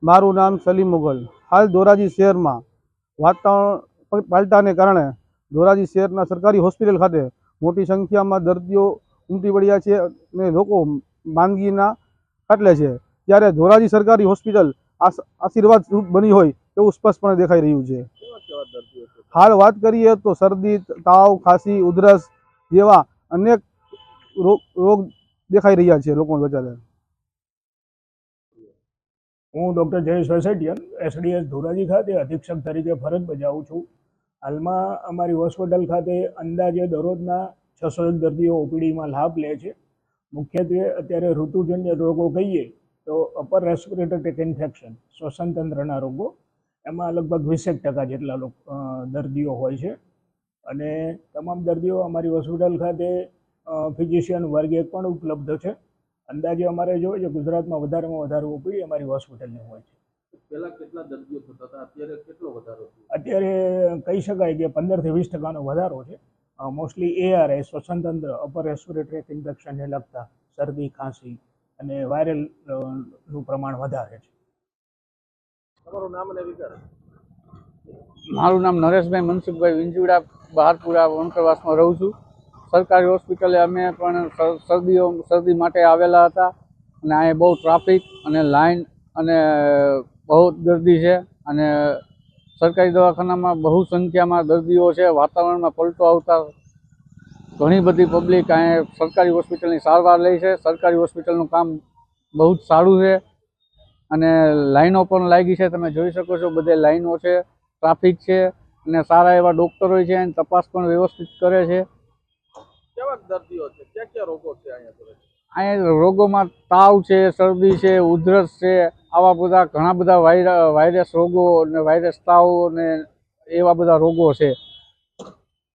મારું નામ સલીમ મુગલ। હાલ ધોરાજી શહેરમાં વાતાવરણ પલટાને કારણે ધોરાજી શહેરના સરકારી હોસ્પિટલ ખાતે મોટી સંખ્યામાં દર્દીઓ ઉમટી પડ્યા છે અને લોકો માંદગીના ખાટલે છે। ત્યારે ધોરાજી સરકારી હોસ્પિટલ આશીર્વાદ રૂપ બની હોય એવું સ્પષ્ટપણે દેખાઈ રહ્યું છે। હાલ વાત કરીએ તો શરદી, તાવ, ખાંસી, ઉધરસ જેવા અનેક રોગ દેખાઈ રહ્યા છે લોકો વચ્ચે। હું ડૉક્ટર જયેશ વસેટિયન SDS ધોરાજી ખાતે અધિક્ષક તરીકે ફરજ બજાવું છું। હાલમાં અમારી હોસ્પિટલ ખાતે અંદાજે દરરોજના 601 દર્દીઓ ઓપીડીમાં લાભ લે છે। મુખ્યત્વે અત્યારે ઋતુજન્ય રોગો કહીએ તો અપર રેસ્પિરેટરી ટ્રેક ઇન્ફેક્શન, શ્વસન તંત્રના રોગો, એમાં લગભગ 20% જેટલા દર્દીઓ હોય છે અને તમામ દર્દીઓ અમારી હોસ્પિટલ ખાતે ફિઝિશિયન વર્ગ 1 પણ ઉપલબ્ધ છે। અંદાજે અમારે જોઈએ છે ગુજરાતમાં વધારેમાં વધારે ઓપીડી અમારી હોસ્પિટલની હોય છે। પહેલા કેટલા દર્દીઓ થતા હતા, અત્યારે કેટલો વધારો છે? અત્યારે કહી શકાય કે 15 થી 20% વધારો છે। મોસ્ટલી ARI, શ્વસન તંત્ર, અપર રેસ્પિરેટરી ઇન્ફેક્શનને લગતા શરદી, ખાંસી અને વાયરલનું પ્રમાણ વધારે છે। તમારું નામ અને વિચાર? મારું નામ નરેશભાઈ મનસુખભાઈ વિંજુડા, બહારપુરા વણકરવાસમાં રહું છું। સરકારી હોસ્પિટલે અમે પણ શરદી માટે આવેલા હતા અને અહીંયા બહુ ટ્રાફિક અને લાઈન અને બહુ દર્દી છે અને સરકારી દવાખાનામાં બહુ સંખ્યામાં દર્દીઓ છે। વાતાવરણમાં પલટો આવતા ઘણી બધી પબ્લિક અહીંયા સરકારી હોસ્પિટલની સારવાર લે છે। સરકારી હોસ્પિટલનું કામ બહુ જ સારું છે અને લાઈનો પણ લાગી છે, તમે જોઈ શકો છો, બધે લાઈનો છે, ટ્રાફિક છે અને સારા એવા ડૉક્ટરો છે અને તપાસ પણ વ્યવસ્થિત કરે છે। કેવા દર્દીઓ છે, ક્યાં રોગો છે અહીંયા? અહીંયા રોગોમાં તાવ છે, શરદી છે, ઉધરસ છે, આવા બધા ઘણા બધા વાયરસ રોગો અને વાયરસ તાવ અને એવા બધા રોગો છે।